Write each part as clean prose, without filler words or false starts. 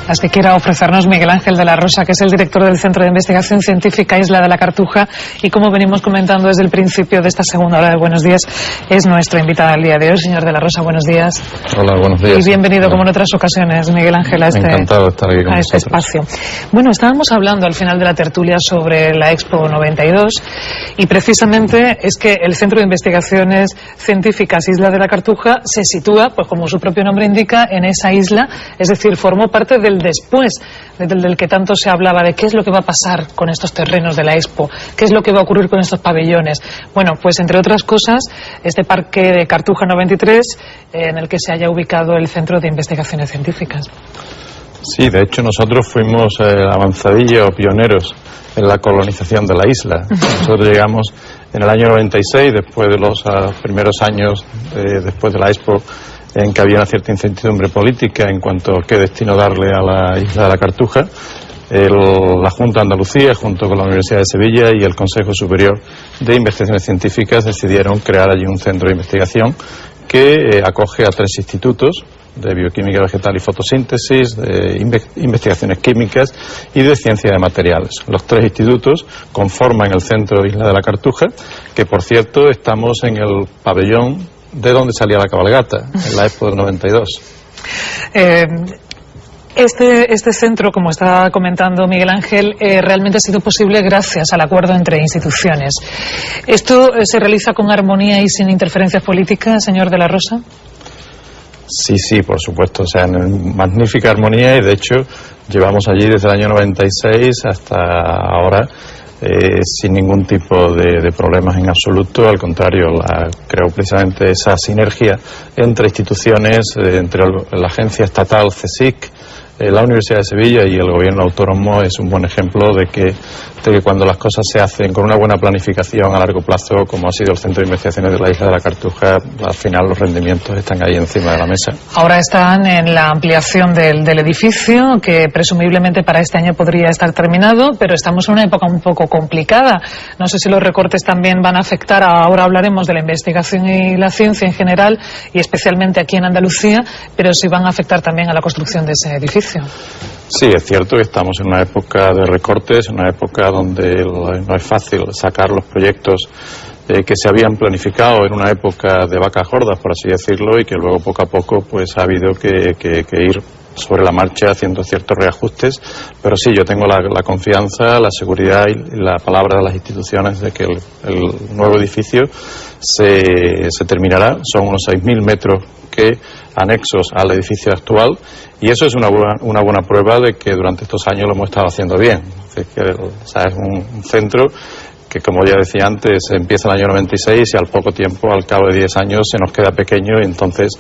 las que quiera ofrecernos Miguel Ángel de la Rosa, que es el director del Centro de Investigación Científica Isla de la Cartuja, y como venimos comentando desde el principio de esta segunda hora de Buenos Días, es nuestro invitado al día de hoy. Señor de la Rosa, buenos días. Hola, buenos días. Y bienvenido, como en otras ocasiones, Miguel Ángel, a Encantado de estar aquí con este espacio. Bueno, estábamos hablando al final de la tertulia sobre la Expo 92, y precisamente es que el Centro de Investigaciones Científicas Isla de la Cartuja se sitúa, pues como su propio nombre indica, en esa isla, es decir, formó parte del después, del que tanto se hablaba, de qué es lo que va a pasar con estos terrenos de la Expo, qué es lo que va a ocurrir con estos pabellones. Bueno, pues entre otras cosas, este parque de Cartuja 93, en el que se haya ubicado el Centro de Investigaciones Científicas. Sí, de hecho nosotros fuimos avanzadillos o pioneros en la colonización de la isla. Nosotros llegamos en el año 96, después de los primeros años después de la Expo, en que había una cierta incertidumbre política en cuanto a qué destino darle a la isla de la Cartuja. La Junta de Andalucía, junto con la Universidad de Sevilla y el Consejo Superior de Investigaciones Científicas, decidieron crear allí un centro de investigación que acoge a 3 institutos de bioquímica vegetal y fotosíntesis, de investigaciones químicas y de ciencia de materiales. Los 3 institutos conforman el Centro Isla de la Cartuja, que por cierto estamos en el pabellón de donde salía la cabalgata, en la Expo del 92. Este centro, como está comentando Miguel Ángel, realmente ha sido posible gracias al acuerdo entre instituciones. ¿Esto se realiza con armonía y sin interferencias políticas, señor de la Rosa? Sí, por supuesto, o sea, en magnífica armonía, y de hecho llevamos allí desde el año 96 hasta ahora sin ningún tipo de problemas en absoluto. Al contrario, creo precisamente esa sinergia entre instituciones, entre la agencia estatal CSIC, la Universidad de Sevilla y el Gobierno autónomo, es un buen ejemplo de que cuando las cosas se hacen con una buena planificación a largo plazo, como ha sido el Centro de Investigaciones de la Isla de la Cartuja, al final los rendimientos están ahí encima de la mesa. Ahora están en la ampliación del edificio, que presumiblemente para este año podría estar terminado, pero estamos en una época un poco complicada. No sé si los recortes también van a afectar, ahora hablaremos de la investigación y la ciencia en general, y especialmente aquí en Andalucía, pero si van a afectar también a la construcción de ese edificio. Sí, es cierto que estamos en una época de recortes, en una época donde no es fácil sacar los proyectos que se habían planificado en una época de vacas gordas, por así decirlo, y que luego poco a poco pues ha habido que ir sobre la marcha haciendo ciertos reajustes. Pero sí, yo tengo la confianza, la seguridad y la palabra de las instituciones de que el nuevo edificio se terminará. Son unos 6.000 metros anexos al edificio actual, y eso es una buena prueba de que durante estos años lo hemos estado haciendo bien. Es un centro que, como ya decía antes, empieza el año 96 y al poco tiempo, al cabo de 10 años, se nos queda pequeño, y entonces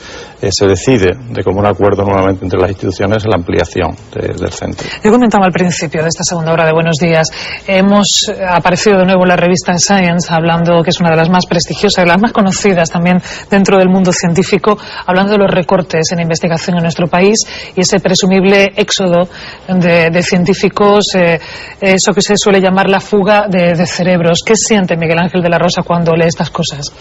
se decide, de común acuerdo nuevamente entre las instituciones, la ampliación del centro. Yo comentaba al principio de esta segunda hora de Buenos Días, hemos aparecido de nuevo en la revista Science, hablando, que es una de las más prestigiosas, de las más conocidas también dentro del mundo científico, hablando de los recortes en investigación en nuestro país y ese presumible éxodo de científicos, eso que se suele llamar la fuga de cerebros. ¿Qué siente Miguel Ángel de la Rosa cuando lee estas cosas?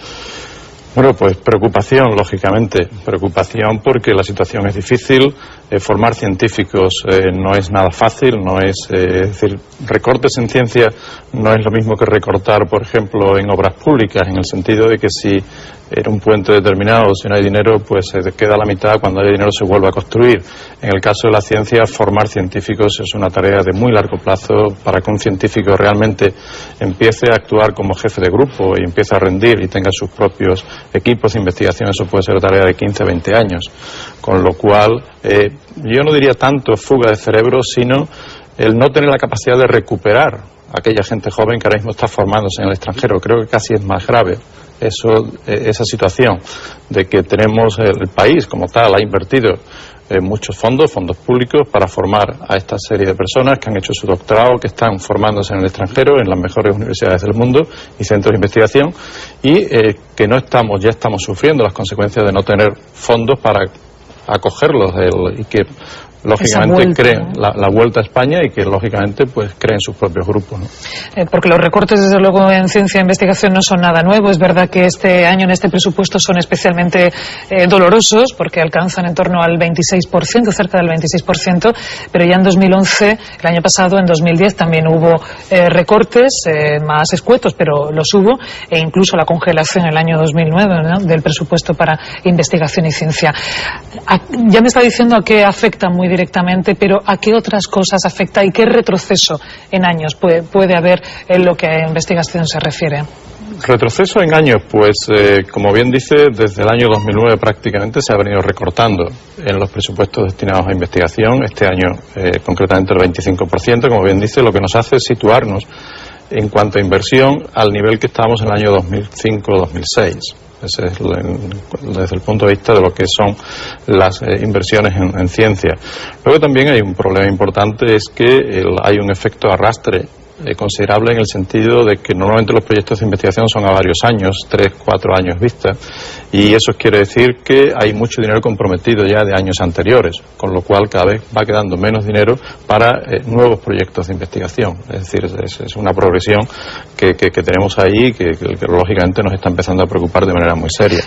Bueno, pues preocupación, lógicamente. Preocupación porque la situación es difícil. Formar científicos no es nada fácil, es decir, recortes en ciencia no es lo mismo que recortar, por ejemplo, en obras públicas, en el sentido de que si en un puente determinado, si no hay dinero, pues se queda a la mitad, cuando haya dinero se vuelve a construir. En el caso de la ciencia, formar científicos es una tarea de muy largo plazo. Para que un científico realmente empiece a actuar como jefe de grupo y empiece a rendir y tenga sus propios equipos de investigación, eso puede ser una tarea de 15 a 20 años. Con lo cual, yo no diría tanto fuga de cerebros, sino el no tener la capacidad de recuperar a aquella gente joven que ahora mismo está formándose en el extranjero. Creo que casi es más grave esa situación de que tenemos, el país como tal ha invertido muchos fondos públicos para formar a esta serie de personas que han hecho su doctorado, que están formándose en el extranjero, en las mejores universidades del mundo y centros de investigación, y que ya estamos sufriendo las consecuencias de no tener fondos para acogerlos, y que lógicamente creen la vuelta a España y que lógicamente pues creen sus propios grupos, ¿no? Porque los recortes desde luego en ciencia e investigación no son nada nuevo. Es verdad que este año en este presupuesto son especialmente dolorosos porque alcanzan en torno al 26%, cerca del 26%, pero ya en 2011, el año pasado, en 2010 también hubo recortes más escuetos, pero los hubo, e incluso la congelación en el año 2009, ¿no?, del presupuesto para investigación y ciencia. Ya me está diciendo a qué afecta muy directamente, pero ¿a qué otras cosas afecta y qué retroceso en años puede haber en lo que a investigación se refiere? Retroceso en años, pues como bien dice, desde el año 2009 prácticamente se ha venido recortando en los presupuestos destinados a investigación. Este año concretamente el 25%, como bien dice, lo que nos hace es situarnos en cuanto a inversión al nivel que estábamos en el año 2005-2006. Ese es desde el punto de vista de lo que son las inversiones en ciencia. Luego también hay un problema importante, es que hay un efecto arrastre considerable en el sentido de que normalmente los proyectos de investigación son a varios años, 3, 4 años vista, y eso quiere decir que hay mucho dinero comprometido ya de años anteriores, con lo cual cada vez va quedando menos dinero para nuevos proyectos de investigación. Es decir, es una progresión que tenemos ahí que lógicamente nos está empezando a preocupar de manera muy seria.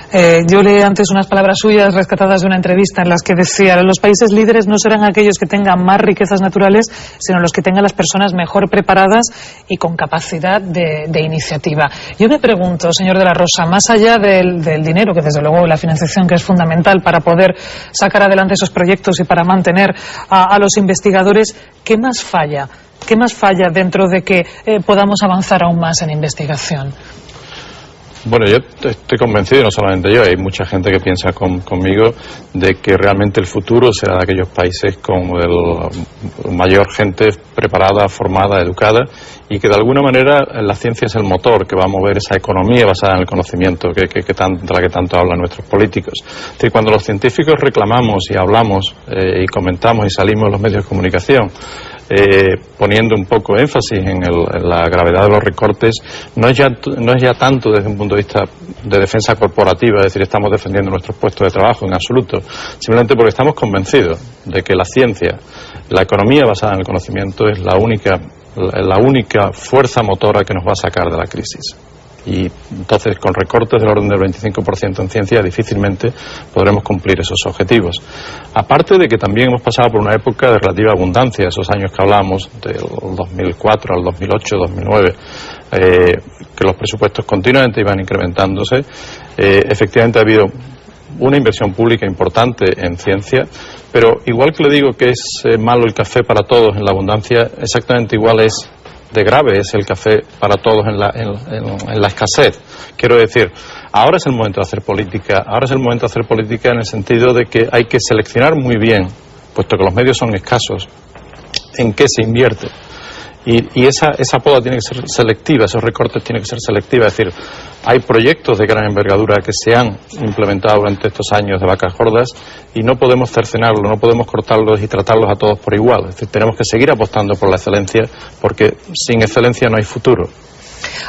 Yo leí antes unas palabras suyas rescatadas de una entrevista en las que decía: los países líderes no serán aquellos que tengan más riquezas naturales, sino los que tengan las personas mejor preparadas y con capacidad de iniciativa. Yo me pregunto, señor de la Rosa, más allá del dinero, que desde luego la financiación, que es fundamental para poder sacar adelante esos proyectos y para mantener a los investigadores, ¿qué más falla? ¿Qué más falla dentro de que podamos avanzar aún más en investigación? Bueno, yo estoy convencido, y no solamente yo, hay mucha gente que piensa conmigo, de que realmente el futuro será de aquellos países con mayor gente preparada, formada, educada, y que de alguna manera la ciencia es el motor que va a mover esa economía basada en el conocimiento de la que tanto hablan nuestros políticos. Es decir, cuando los científicos reclamamos y hablamos y comentamos y salimos en los medios de comunicación, poniendo un poco énfasis en la gravedad de los recortes, no es ya tanto desde un punto de vista de defensa corporativa, es decir, estamos defendiendo nuestros puestos de trabajo en absoluto, simplemente porque estamos convencidos de que la ciencia, la economía basada en el conocimiento es la única fuerza motora que nos va a sacar de la crisis. Y entonces, con recortes del orden del 25% en ciencia, difícilmente podremos cumplir esos objetivos. Aparte de que también hemos pasado por una época de relativa abundancia, esos años que hablamos, del 2004 al 2008, 2009, que los presupuestos continuamente iban incrementándose. Efectivamente ha habido una inversión pública importante en ciencia, pero igual que le digo que es malo el café para todos en la abundancia, exactamente igual es de grave es el café para todos en la escasez. Quiero decir, ahora es el momento de hacer política, en el sentido de que hay que seleccionar muy bien, puesto que los medios son escasos, en qué se invierte. Y esa poda tiene que ser selectiva, esos recortes tienen que ser selectivos. Es decir, hay proyectos de gran envergadura que se han implementado durante estos años de vacas gordas y no podemos cercenarlos, no podemos cortarlos y tratarlos a todos por igual. Es decir, tenemos que seguir apostando por la excelencia, porque sin excelencia no hay futuro.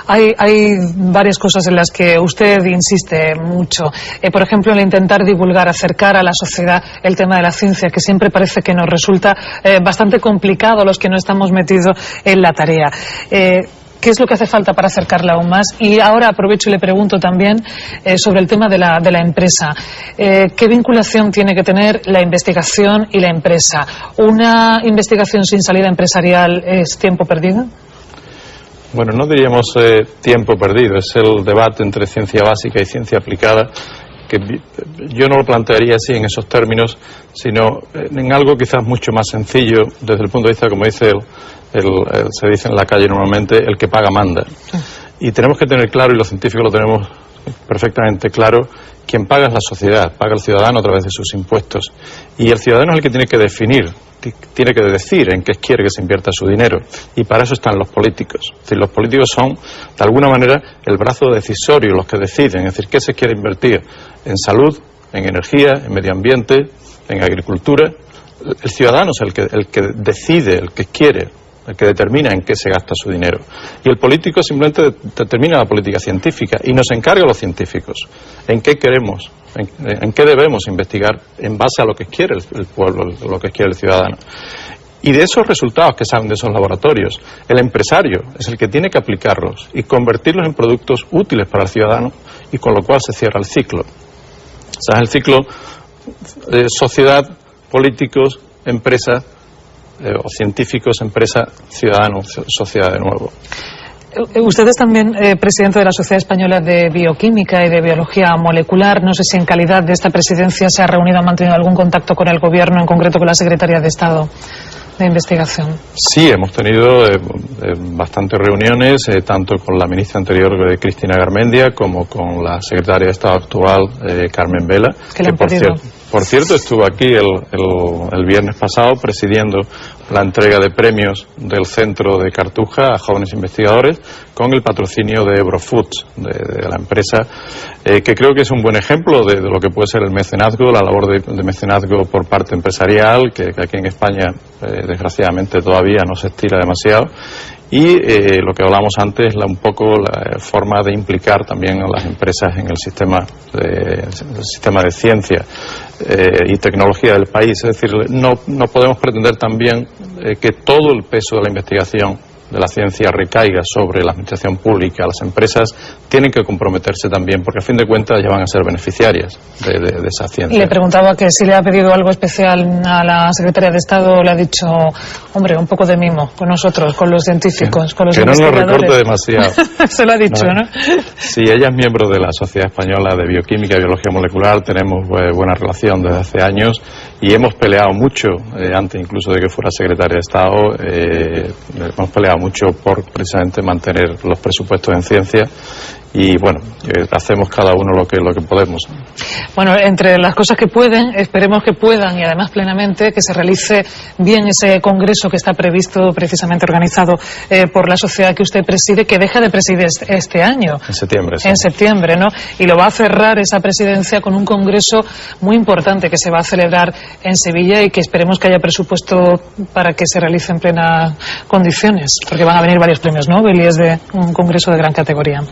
Hay varias cosas en las que usted insiste mucho. Por ejemplo, en intentar divulgar, acercar a la sociedad el tema de la ciencia, que siempre parece que nos resulta bastante complicado a los que no estamos metidos en la tarea. ¿Qué es lo que hace falta para acercarla aún más? Y ahora aprovecho y le pregunto también sobre el tema de la empresa. ¿Qué vinculación tiene que tener la investigación y la empresa? ¿Una investigación sin salida empresarial es tiempo perdido? Bueno, no diríamos tiempo perdido, es el debate entre ciencia básica y ciencia aplicada, que yo no lo plantearía así en esos términos, sino en algo quizás mucho más sencillo desde el punto de vista, como dice se dice en la calle normalmente, el que paga manda. Y tenemos que tener claro, y los científicos lo tenemos perfectamente claro, quien paga es la sociedad, paga el ciudadano a través de sus impuestos. Y el ciudadano es el que tiene que definir, tiene que decir en qué quiere que se invierta su dinero, y para eso están los políticos. Es decir, los políticos son, de alguna manera, el brazo decisorio, los que deciden, es decir, qué se quiere invertir en salud, en energía, en medio ambiente, en agricultura. El ciudadano es el que decide, el que quiere, el que determina en qué se gasta su dinero. Y el político simplemente determina la política científica y nos encarga a los científicos en qué queremos en qué debemos investigar en base a lo que quiere el pueblo, lo que quiere el ciudadano. Y de esos resultados que salen de esos laboratorios, el empresario es el que tiene que aplicarlos y convertirlos en productos útiles para el ciudadano, y con lo cual se cierra el ciclo. O sea, es el ciclo sociedad, políticos, empresa, o científicos, empresa, ciudadanos, sociedad de nuevo. Usted es también presidente de la Sociedad Española de Bioquímica y de Biología Molecular. No sé si en calidad de esta presidencia se ha reunido, ha mantenido algún contacto con el Gobierno, en concreto con la Secretaría de Estado de Investigación. Sí, hemos tenido bastantes reuniones, tanto con la ministra anterior, Cristina Garmendia, como con la secretaria de Estado actual, Carmen Vela, que por cierto estuvo aquí el viernes pasado presidiendo la entrega de premios del Centro de Cartuja a jóvenes investigadores con el patrocinio de Eurofoods, de la empresa, que creo que es un buen ejemplo de lo que puede ser el mecenazgo, la labor de mecenazgo por parte empresarial, que aquí en España desgraciadamente todavía no se estira demasiado. Y lo que hablamos antes, un poco la forma de implicar también a las empresas en el sistema de ciencia y tecnología del país. Es decir, no podemos pretender también que todo el peso de la investigación de la ciencia recaiga sobre la administración pública. Las empresas tienen que comprometerse también, porque a fin de cuentas ya van a ser beneficiarias de esa ciencia. Le preguntaba que si le ha pedido algo especial a la Secretaría de Estado, le ha dicho, hombre, un poco de mimo con nosotros, con los científicos, con los investigadores. Que no nos recorte demasiado. Se lo ha dicho, ¿no? Sí, ella es miembro de la Sociedad Española de Bioquímica y Biología Molecular, tenemos buena relación desde hace años y hemos peleado mucho, antes incluso de que fuera secretaria de Estado, hemos peleado mucho por precisamente mantener los presupuestos en ciencia. Y bueno, hacemos cada uno lo que podemos. Bueno, entre las cosas que pueden, esperemos que puedan, y además plenamente, que se realice bien ese congreso que está previsto, precisamente organizado por la sociedad que usted preside, que deja de presidir este año. En septiembre, sí. En septiembre, ¿no? Y lo va a cerrar esa presidencia con un congreso muy importante que se va a celebrar en Sevilla y que esperemos que haya presupuesto para que se realice en plenas condiciones, porque van a venir varios premios Nobel y es de un congreso de gran categoría.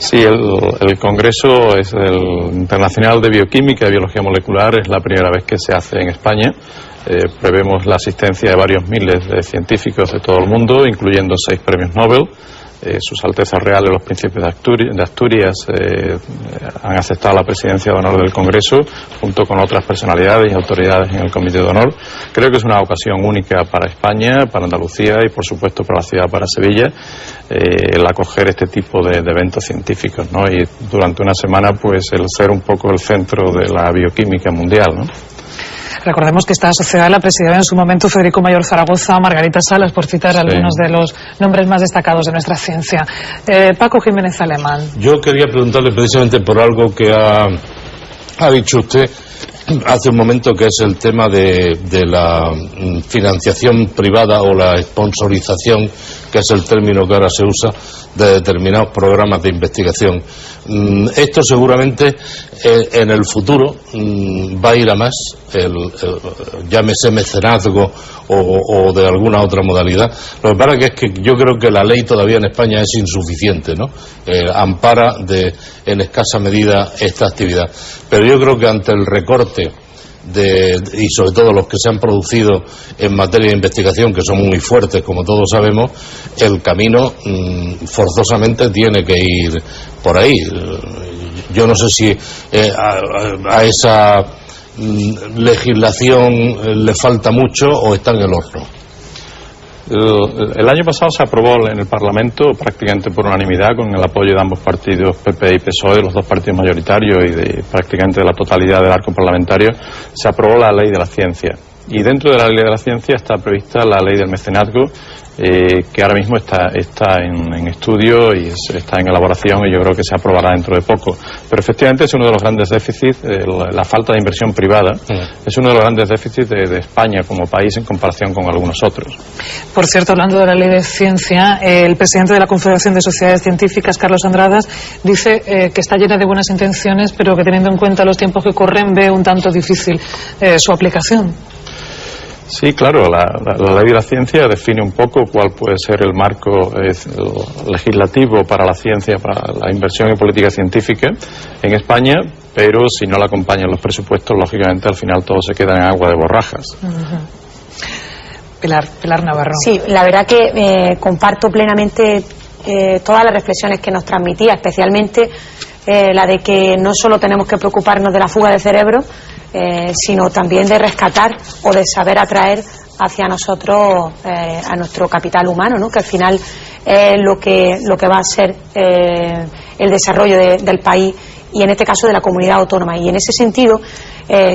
Sí, el Congreso es el Internacional de Bioquímica y Biología Molecular, es la primera vez que se hace en España. Prevemos la asistencia de varios miles de científicos de todo el mundo, incluyendo 6 premios Nobel. Sus Altezas Reales, los Príncipes de Asturias, han aceptado la presidencia de honor del Congreso, junto con otras personalidades y autoridades en el Comité de Honor. Creo que es una ocasión única para España, para Andalucía y, por supuesto, para la ciudad, para Sevilla, el acoger este tipo de eventos científicos, ¿no? Y durante una semana, pues, el ser un poco el centro de la bioquímica mundial, ¿no? Recordemos que esta sociedad la presidieron en su momento Federico Mayor Zaragoza, Margarita Salas, por citar algunos de los nombres más destacados de nuestra ciencia. Paco Jiménez Alemán. Yo quería preguntarle precisamente por algo que ha dicho usted hace un momento, que es el tema de la financiación privada o la sponsorización, que es el término que ahora se usa, de determinados programas de investigación. Esto seguramente en el futuro va a ir a más, llámese mecenazgo o de alguna otra modalidad. Lo que pasa es que yo creo que la ley todavía en España es insuficiente, ¿no? Ampara en escasa medida esta actividad. Pero yo creo que ante el recorte y sobre todo los que se han producido en materia de investigación, que son muy fuertes, como todos sabemos, el camino forzosamente tiene que ir por ahí. Yo no sé si a esa legislación le falta mucho o está en el horno. El año pasado se aprobó en el Parlamento prácticamente por unanimidad, con el apoyo de ambos partidos, PP y PSOE, los dos partidos mayoritarios, y prácticamente de la totalidad del arco parlamentario, se aprobó la Ley de la Ciencia. Y dentro de la Ley de la Ciencia está prevista la Ley del Mecenazgo, que ahora mismo está en estudio y está en elaboración, y yo creo que se aprobará dentro de poco. Pero efectivamente es uno de los grandes déficits, la falta de inversión privada, es uno de los grandes déficits de España como país en comparación con algunos otros. Por cierto, hablando de la Ley de Ciencia, el presidente de la Confederación de Sociedades Científicas, Carlos Andradas, dice que está llena de buenas intenciones, pero que teniendo en cuenta los tiempos que corren ve un tanto difícil su aplicación. Sí, claro, la Ley de la Ciencia define un poco cuál puede ser el marco legislativo para la ciencia, para la inversión en política científica en España, pero si no la acompañan los presupuestos, lógicamente al final todo se queda en agua de borrajas. Pilar Navarro. Sí, la verdad que comparto plenamente todas las reflexiones que nos transmitía, especialmente la de que no solo tenemos que preocuparnos de la fuga de cerebro, sino también de rescatar o de saber atraer hacia nosotros a nuestro capital humano, ¿no? Que al final es lo que va a ser el desarrollo del país y en este caso de la comunidad autónoma. Y en ese sentido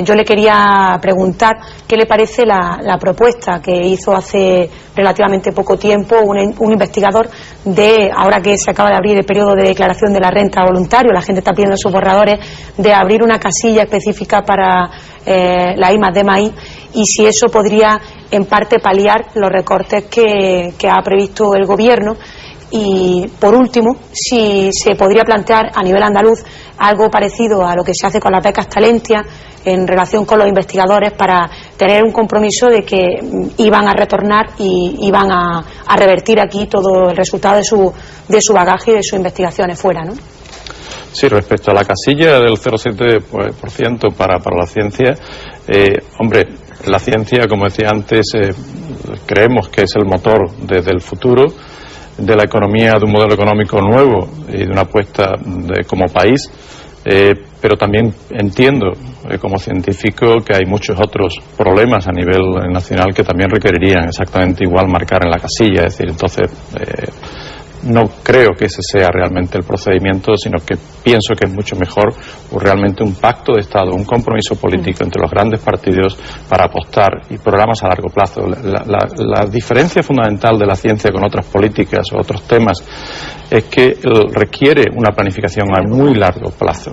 yo le quería preguntar qué le parece la propuesta que hizo hace relativamente poco tiempo un investigador ahora que se acaba de abrir el periodo de declaración de la renta voluntario, la gente está pidiendo sus borradores, de abrir una casilla específica para la I+D+I, y si eso podría en parte paliar los recortes que ha previsto el gobierno. Y por último, si se podría plantear a nivel andaluz algo parecido a lo que se hace con las becas Talentia en relación con los investigadores, para tener un compromiso de que iban a retornar y iban a revertir aquí todo el resultado de su bagaje y de sus investigaciones fuera, ¿no? Sí, respecto a la casilla del 0,7% para la ciencia, hombre, la ciencia, como decía antes, creemos que es el motor del futuro, de la economía, de un modelo económico nuevo y de una apuesta como país, pero también entiendo como científico que hay muchos otros problemas a nivel nacional que también requerirían exactamente igual marcar en la casilla. Es decir, entonces no creo que ese sea realmente el procedimiento, sino que pienso que es mucho mejor realmente un pacto de Estado, un compromiso político entre los grandes partidos para apostar y programas a largo plazo. La diferencia fundamental de la ciencia con otras políticas o otros temas es que requiere una planificación a muy largo plazo,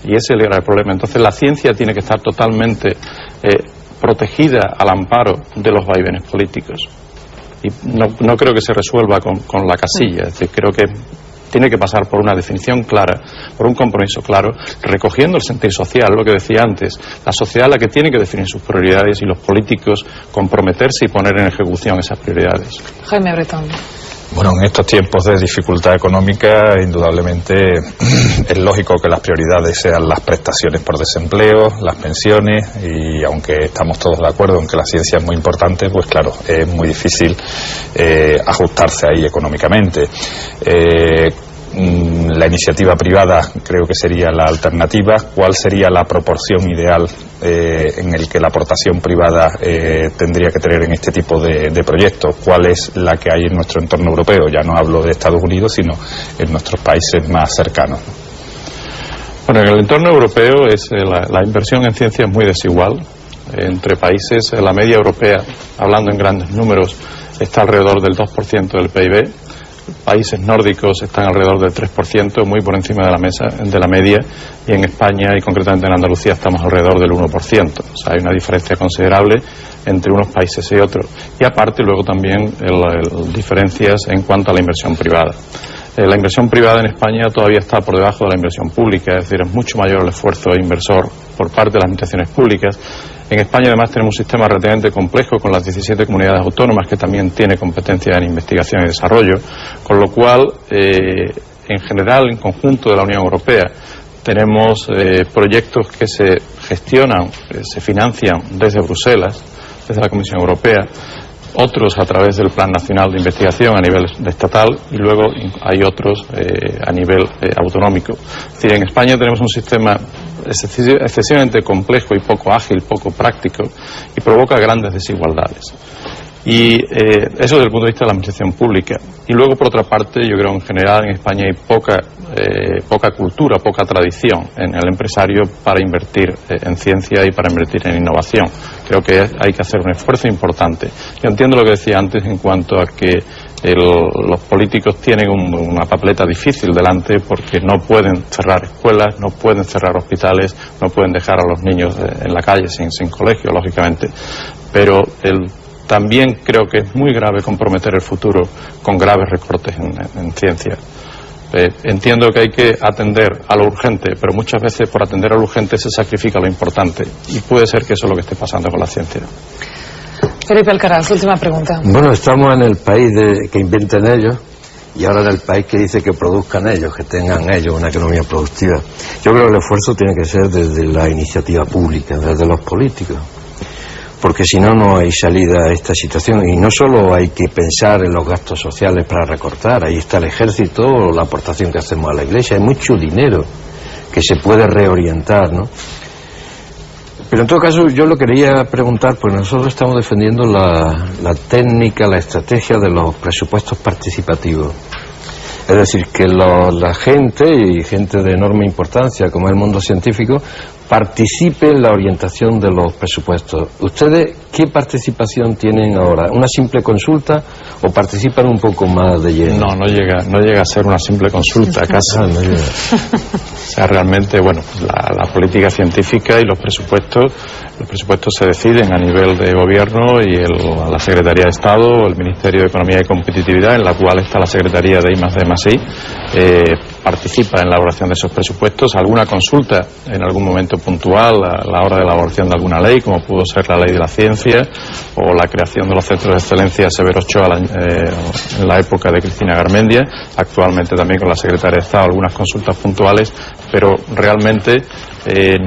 y ese es el grave problema. Entonces la ciencia tiene que estar totalmente protegida al amparo de los vaivenes políticos. Y no creo que se resuelva con la casilla. Es decir, creo que tiene que pasar por una definición clara, por un compromiso claro, recogiendo el sentir social, lo que decía antes. La sociedad es la que tiene que definir sus prioridades y los políticos comprometerse y poner en ejecución esas prioridades. Jaime Bretón. Bueno, en estos tiempos de dificultad económica, indudablemente es lógico que las prioridades sean las prestaciones por desempleo, las pensiones, y aunque estamos todos de acuerdo en que la ciencia es muy importante, pues claro, es muy difícil ajustarse ahí económicamente. La iniciativa privada creo que sería la alternativa. ¿Cuál sería la proporción ideal en el que la aportación privada tendría que tener en este tipo de proyectos? ¿Cuál es la que hay en nuestro entorno europeo? Ya no hablo de Estados Unidos, sino en nuestros países más cercanos. Bueno, en el entorno europeo la inversión en ciencia es muy desigual. Entre países, la media europea, hablando en grandes números, está alrededor del 2% del PIB. Países nórdicos están alrededor del 3%, muy por encima de la media, y en España y concretamente en Andalucía estamos alrededor del 1%. O sea, hay una diferencia considerable entre unos países y otros. Y aparte luego también diferencias en cuanto a la inversión privada. La inversión privada en España todavía está por debajo de la inversión pública, es decir, es mucho mayor el esfuerzo inversor por parte de las administraciones públicas. En España además tenemos un sistema relativamente complejo con las 17 comunidades autónomas que también tiene competencia en investigación y desarrollo, con lo cual en general, en conjunto de la Unión Europea, tenemos proyectos que se gestionan, se financian desde Bruselas, desde la Comisión Europea, otros a través del Plan Nacional de Investigación a nivel estatal, y luego hay otros a nivel autonómico. Es decir, en España tenemos un sistema excesivamente complejo y poco ágil, poco práctico, y provoca grandes desigualdades. Y eso desde el punto de vista de la administración pública. Y luego, por otra parte, yo creo en general en España hay poca cultura, poca tradición en el empresario para invertir en ciencia y para invertir en innovación. Creo que hay que hacer un esfuerzo importante. Yo entiendo lo que decía antes en cuanto a que los políticos tienen una papeleta difícil delante, porque no pueden cerrar escuelas, no pueden cerrar hospitales, no pueden dejar a los niños en la calle sin colegio, lógicamente. Pero también creo que es muy grave comprometer el futuro con graves recortes en ciencia. Entiendo que hay que atender a lo urgente, pero muchas veces por atender a lo urgente se sacrifica lo importante, y puede ser que eso es lo que esté pasando con la ciencia. Felipe Alcaraz, última pregunta. Bueno, estamos en el país que inventen ellos, y ahora en el país que dice que produzcan ellos, que tengan ellos una economía productiva. Yo creo que el esfuerzo tiene que ser desde la iniciativa pública, desde los políticos, porque si no, no hay salida a esta situación. Y no solo hay que pensar en los gastos sociales para recortar, ahí está el ejército, la aportación que hacemos a la Iglesia, hay mucho dinero que se puede reorientar, ¿no? Pero en todo caso yo lo quería preguntar, pues nosotros estamos defendiendo la técnica, la estrategia de los presupuestos participativos. Es decir, que la gente, y gente de enorme importancia como el mundo científico, participe en la orientación de los presupuestos. ¿Ustedes qué participación tienen ahora? ¿Una simple consulta o participan un poco más de lleno? No llega a ser una simple consulta, casi. No llega. O sea, realmente, bueno, la política científica y los presupuestos se deciden a nivel de gobierno y la Secretaría de Estado, el Ministerio de Economía y Competitividad, en la cual está la Secretaría de I+D+I, participa en la elaboración de esos presupuestos. Alguna consulta en algún momento puntual a la hora de la elaboración de alguna ley, como pudo ser la ley de la ciencia o la creación de los centros de excelencia Severo Ochoa en la época de Cristina Garmendia, actualmente también con la Secretaría de Estado, algunas consultas puntuales, pero realmente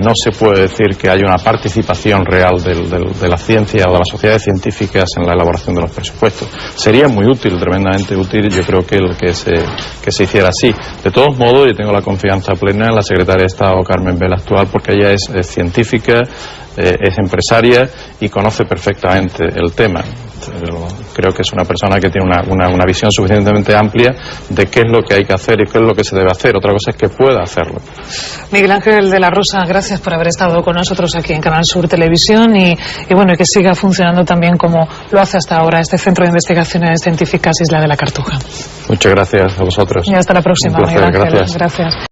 no se puede decir que haya una participación real de la ciencia o de las sociedades científicas en la elaboración de los presupuestos. Sería muy útil, tremendamente útil, yo creo que se hiciera así. De todos modos, yo tengo la confianza plena en la Secretaria de Estado, Carmen Vela Actual, porque ella es científica, es empresaria y conoce perfectamente el tema. Creo que es una persona que tiene una visión suficientemente amplia de qué es lo que hay que hacer y qué es lo que se debe hacer. Otra cosa es que pueda hacerlo. Miguel Ángel de la Rosa, gracias por haber estado con nosotros aquí en Canal Sur Televisión y bueno, que siga funcionando también como lo hace hasta ahora este Centro de Investigaciones Científicas Isla de la Cartuja. Muchas gracias a vosotros. Y hasta la próxima, Un placer, Miguel Ángel. Gracias.